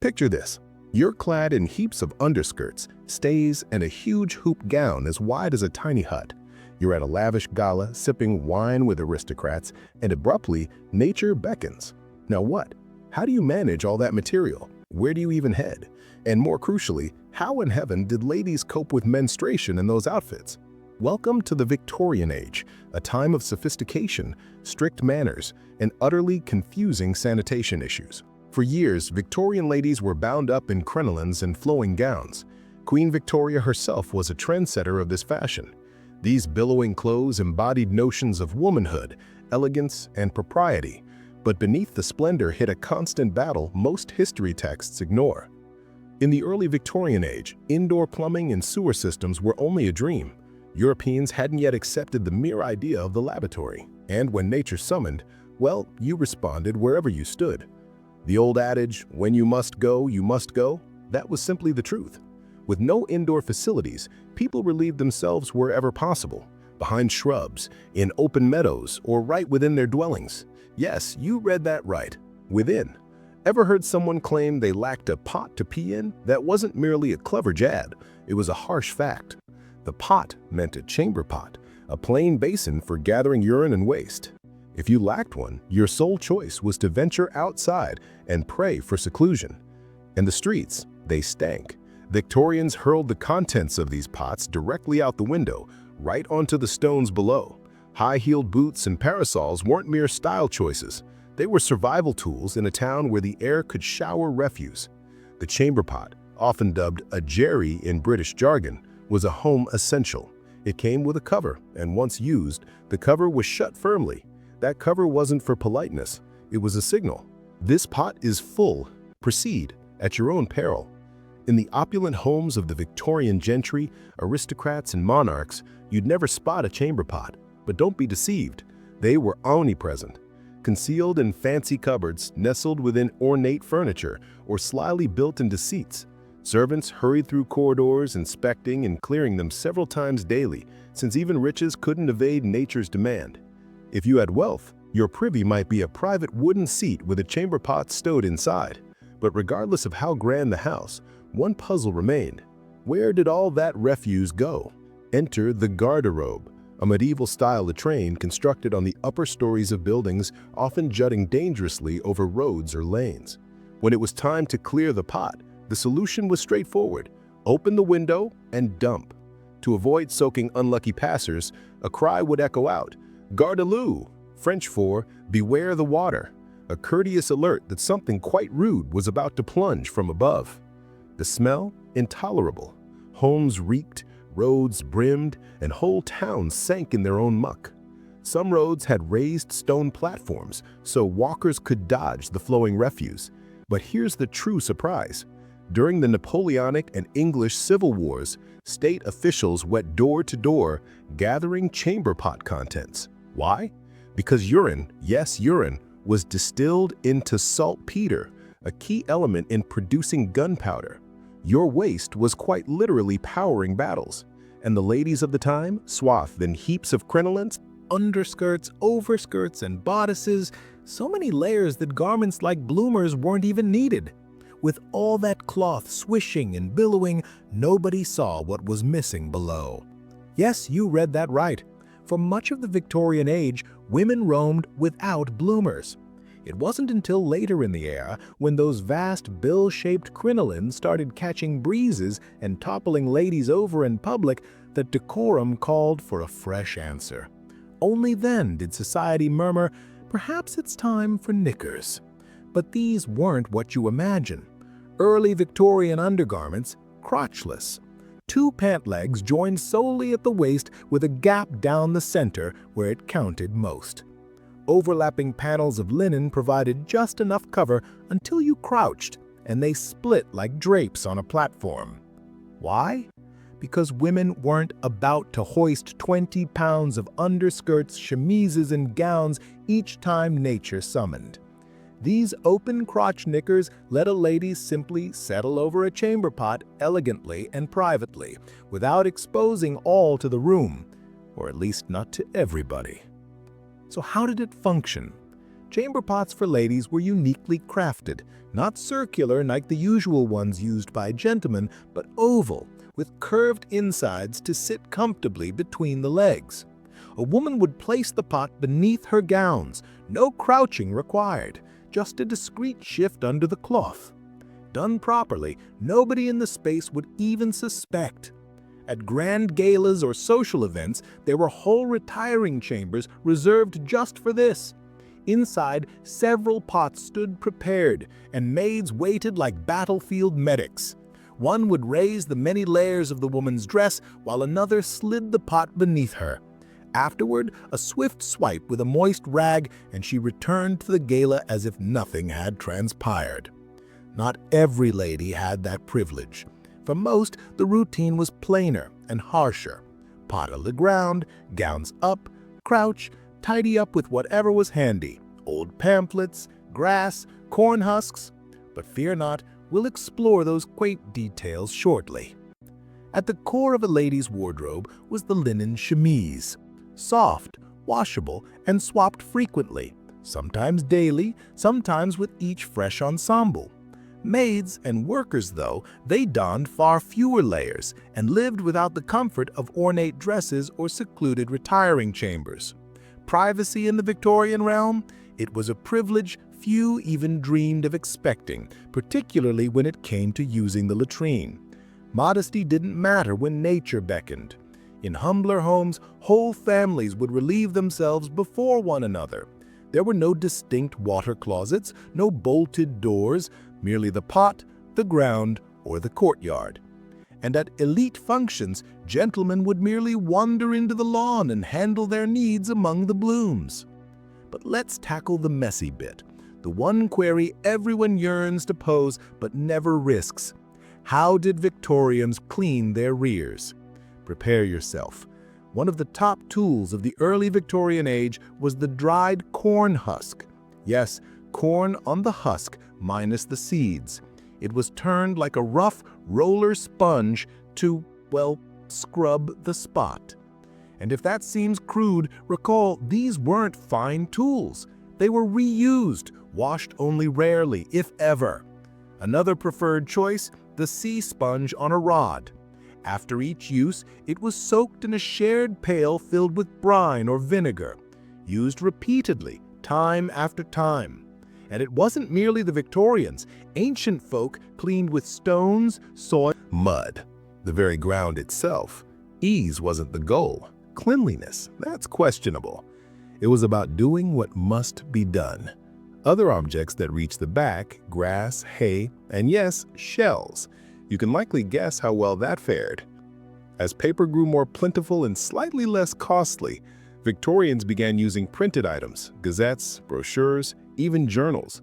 Picture this. You're clad in heaps of underskirts, stays, and a huge hoop gown as wide as a tiny hut. You're at a lavish gala, sipping wine with aristocrats, and abruptly, nature beckons. Now what? How do you manage all that material? Where do you even head? And more crucially, how in heaven did ladies cope with menstruation in those outfits? Welcome to the Victorian Age, a time of sophistication, strict manners, and utterly confusing sanitation issues. For years, Victorian ladies were bound up in crinolines and flowing gowns. Queen Victoria herself was a trendsetter of this fashion. These billowing clothes embodied notions of womanhood, elegance, and propriety, but beneath the splendor hid a constant battle most history texts ignore. In the early Victorian age, indoor plumbing and sewer systems were only a dream. Europeans hadn't yet accepted the mere idea of the lavatory, and when nature summoned, well, you responded wherever you stood. The old adage, when you must go, that was simply the truth. With no indoor facilities, people relieved themselves wherever possible, behind shrubs, in open meadows, or right within their dwellings. Yes, you read that right, within. Ever heard someone claim they lacked a pot to pee in? That wasn't merely a clever jab, it was a harsh fact. The pot meant a chamber pot, a plain basin for gathering urine and waste. If you lacked one, your sole choice was to venture outside and pray for seclusion. And the streets, they stank. Victorians hurled the contents of these pots directly out the window, right onto the stones below. High-heeled boots and parasols weren't mere style choices. They were survival tools in a town where the air could shower refuse. The chamber pot, often dubbed a jerry in British jargon, was a home essential. It came with a cover, and once used, the cover was shut firmly. That cover wasn't for politeness, it was a signal. This pot is full. Proceed at your own peril. In the opulent homes of the Victorian gentry, aristocrats, and monarchs, you'd never spot a chamber pot. But don't be deceived, they were omnipresent. Concealed in fancy cupboards, nestled within ornate furniture, or slyly built into seats. Servants hurried through corridors, inspecting and clearing them several times daily, since even riches couldn't evade nature's demand. If you had wealth, your privy might be a private wooden seat with a chamber pot stowed inside. But regardless of how grand the house, one puzzle remained. Where did all that refuse go? Enter the garderobe, a medieval-style latrine constructed on the upper stories of buildings, often jutting dangerously over roads or lanes. When it was time to clear the pot, the solution was straightforward. Open the window and dump. To avoid soaking unlucky passers, a cry would echo out, "Garde-à-l'eau," French for "beware the water," a courteous alert that something quite rude was about to plunge from above. The smell? Intolerable. Homes reeked, roads brimmed, and whole towns sank in their own muck. Some roads had raised stone platforms so walkers could dodge the flowing refuse. But here's the true surprise. During the Napoleonic and English Civil Wars, state officials went door to door gathering chamber pot contents. Why? Because urine, yes, urine, was distilled into saltpeter, a key element in producing gunpowder. Your waste was quite literally powering battles. And the ladies of the time, swathed in heaps of crinolines, underskirts, overskirts, and bodices, so many layers that garments like bloomers weren't even needed. With all that cloth swishing and billowing, nobody saw what was missing below. Yes, you read that right. For much of the Victorian age, women roamed without bloomers. It wasn't until later in the era, when those vast bill-shaped crinolines started catching breezes and toppling ladies over in public, that decorum called for a fresh answer. Only then did society murmur, perhaps it's time for knickers. But these weren't what you imagine. Early Victorian undergarments, crotchless. Two pant legs joined solely at the waist with a gap down the center where it counted most. Overlapping panels of linen provided just enough cover until you crouched, and they split like drapes on a platform. Why? Because women weren't about to hoist 20 pounds of underskirts, chemises, and gowns each time nature summoned. These open crotch knickers let a lady simply settle over a chamber pot elegantly and privately, without exposing all to the room, or at least not to everybody. So how did it function? Chamber pots for ladies were uniquely crafted, not circular like the usual ones used by gentlemen, but oval, with curved insides to sit comfortably between the legs. A woman would place the pot beneath her gowns, no crouching required, just a discreet shift under the cloth. Done properly, nobody in the space would even suspect. At grand galas or social events, there were whole retiring chambers reserved just for this. Inside, several pots stood prepared, and maids waited like battlefield medics. One would raise the many layers of the woman's dress, while another slid the pot beneath her. Afterward, a swift swipe with a moist rag, and she returned to the gala as if nothing had transpired. Not every lady had that privilege. For most, the routine was plainer and harsher. Pot on the ground, gowns up, crouch, tidy up with whatever was handy. Old pamphlets, grass, corn husks. But fear not, we'll explore those quaint details shortly. At the core of a lady's wardrobe was the linen chemise. Soft, washable, and swapped frequently, sometimes daily, sometimes with each fresh ensemble. Maids and workers, though, they donned far fewer layers and lived without the comfort of ornate dresses or secluded retiring chambers. Privacy in the Victorian realm? It was a privilege few even dreamed of expecting, particularly when it came to using the latrine. Modesty didn't matter when nature beckoned. In humbler homes, whole families would relieve themselves before one another. There were no distinct water closets, no bolted doors, merely the pot, the ground, or the courtyard. And at elite functions, gentlemen would merely wander into the lawn and handle their needs among the blooms. But let's tackle the messy bit, the one query everyone yearns to pose but never risks. How did Victorians clean their rears? Prepare yourself. One of the top tools of the early Victorian age was the dried corn husk. Yes, corn on the husk minus the seeds. It was turned like a rough roller sponge to, well, scrub the spot. And if that seems crude, recall these weren't fine tools. They were reused, washed only rarely, if ever. Another preferred choice, the sea sponge on a rod. After each use, it was soaked in a shared pail filled with brine or vinegar, used repeatedly, time after time. And it wasn't merely the Victorians. Ancient folk cleaned with stones, soil, mud, the very ground itself. Ease wasn't the goal. Cleanliness, that's questionable. It was about doing what must be done. Other objects that reached the back, grass, hay, and yes, shells. You can likely guess how well that fared. As paper grew more plentiful and slightly less costly, Victorians began using printed items, gazettes, brochures, even journals.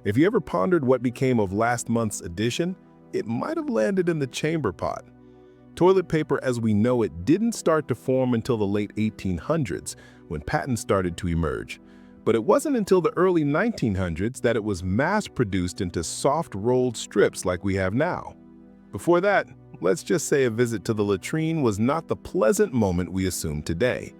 If you ever pondered what became of last month's edition, it might have landed in the chamber pot. Toilet paper as we know it didn't start to form until the late 1800s, when patents started to emerge. But it wasn't until the early 1900s that it was mass-produced into soft rolled strips like we have now. Before that, let's just say a visit to the latrine was not the pleasant moment we assume today.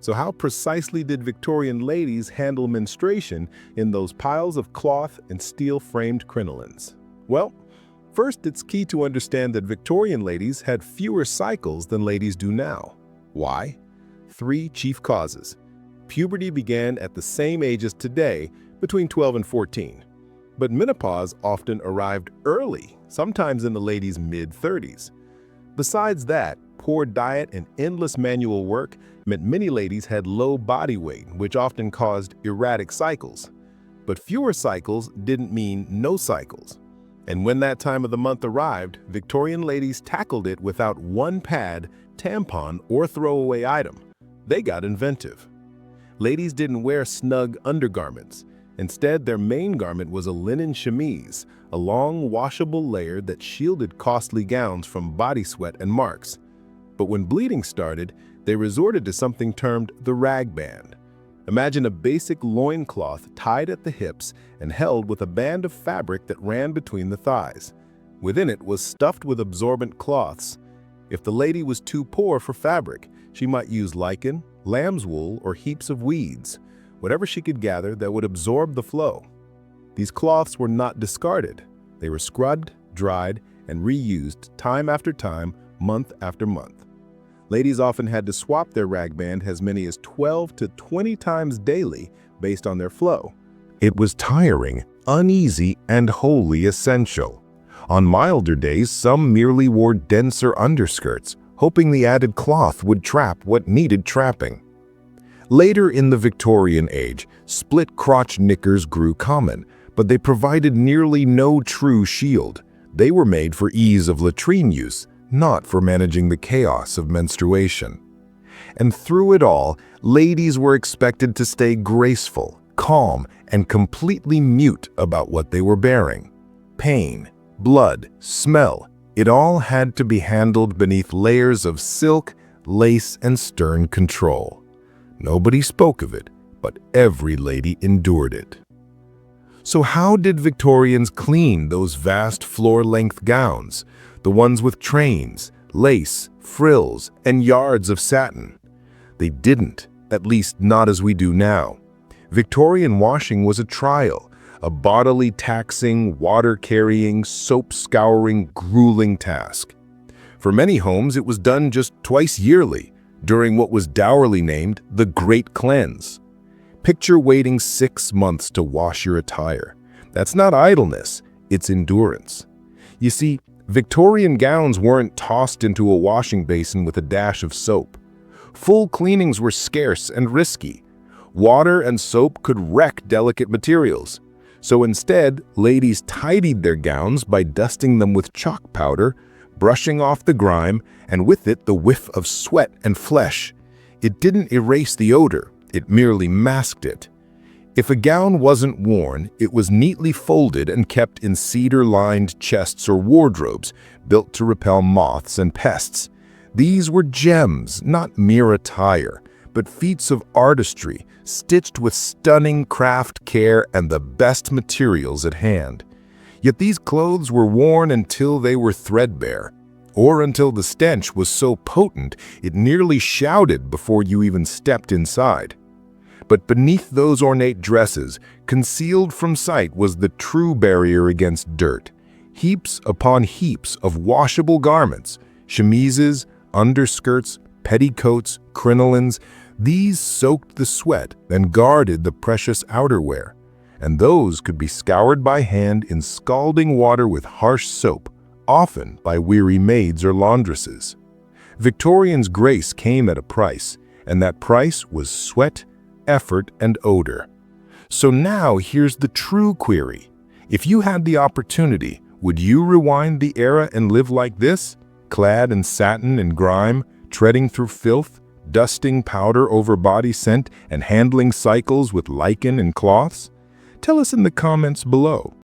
So how precisely did Victorian ladies handle menstruation in those piles of cloth and steel-framed crinolines? Well, first it's key to understand that Victorian ladies had fewer cycles than ladies do now. Why? 3 chief causes. Puberty began at the same age as today, between 12 and 14. But menopause often arrived early, sometimes in the ladies' mid-30s. Besides that, poor diet and endless manual work meant many ladies had low body weight, which often caused erratic cycles. But fewer cycles didn't mean no cycles. And when that time of the month arrived, Victorian ladies tackled it without one pad, tampon, or throwaway item. They got inventive. Ladies didn't wear snug undergarments. Instead, their main garment was a linen chemise, a long washable layer that shielded costly gowns from body sweat and marks. But when bleeding started, they resorted to something termed the rag band. Imagine a basic loincloth tied at the hips and held with a band of fabric that ran between the thighs. Within it was stuffed with absorbent cloths. If the lady was too poor for fabric, she might use lichen, lamb's wool, or heaps of weeds. whatever she could gather that would absorb the flow. These cloths were not discarded. They were scrubbed, dried, and reused time after time, month after month. Ladies often had to swap their rag band as many as 12 to 20 times daily based on their flow. It was tiring, uneasy, and wholly essential. On milder days, some merely wore denser underskirts, hoping the added cloth would trap what needed trapping. Later in the Victorian age, split-crotch knickers grew common, but they provided nearly no true shield. They were made for ease of latrine use, not for managing the chaos of menstruation. And through it all, ladies were expected to stay graceful, calm, and completely mute about what they were bearing. Pain, blood, smell, it all had to be handled beneath layers of silk, lace, and stern control. Nobody spoke of it, but every lady endured it. So how did Victorians clean those vast floor-length gowns, the ones with trains, lace, frills, and yards of satin? They didn't, at least not as we do now. Victorian washing was a trial, a bodily taxing, water-carrying, soap-scouring, grueling task. For many homes, it was done just twice yearly, during what was dourly named the Great Cleanse. Picture waiting 6 months to wash your attire. That's not idleness, it's endurance. You see, Victorian gowns weren't tossed into a washing basin with a dash of soap. Full cleanings were scarce and risky. Water and soap could wreck delicate materials. So instead, ladies tidied their gowns by dusting them with chalk powder, brushing off the grime, and with it the whiff of sweat and flesh. It didn't erase the odor, it merely masked it. If a gown wasn't worn, it was neatly folded and kept in cedar-lined chests or wardrobes, built to repel moths and pests. These were gems, not mere attire, but feats of artistry, stitched with stunning craft care and the best materials at hand. Yet these clothes were worn until they were threadbare, or until the stench was so potent it nearly shouted before you even stepped inside. But beneath those ornate dresses, concealed from sight was the true barrier against dirt. Heaps upon heaps of washable garments, chemises, underskirts, petticoats, crinolines, these soaked the sweat and guarded the precious outerwear. And those could be scoured by hand in scalding water with harsh soap, often by weary maids or laundresses. Victorians' grace came at a price, and that price was sweat, effort, and odor. So now here's the true query. If you had the opportunity, would you rewind the era and live like this? Clad in satin and grime, treading through filth, dusting powder over body scent, and handling cycles with lichen and cloths? Tell us in the comments below.